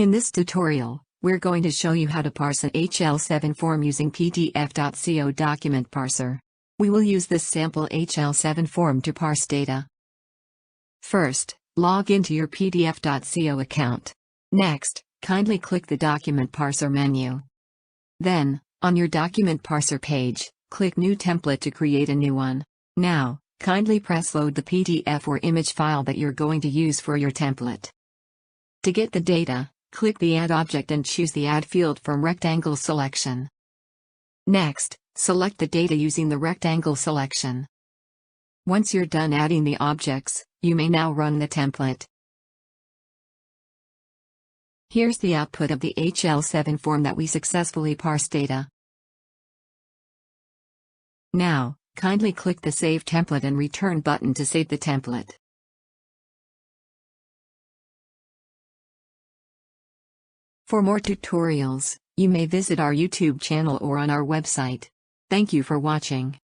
In this tutorial, we're going to show you how to parse an HL7 form using PDF.co document parser. We will use this sample HL7 form to parse data. First, log into your PDF.co account. Next, kindly click the Document Parser menu. Then, on your Document Parser page, click New Template to create a new one. Now, kindly press Load the PDF or image file that you're going to use for your template. To get the data, click the Add Object and choose the Add field from Rectangle selection. Next, select the data using the rectangle selection. Once you're done adding the objects, you may now run the template. Here's the output of the HL7 form that we successfully parsed data. Now, kindly click the Save Template and Return button to save the template. For more tutorials, you may visit our YouTube channel or on our website. Thank you for watching.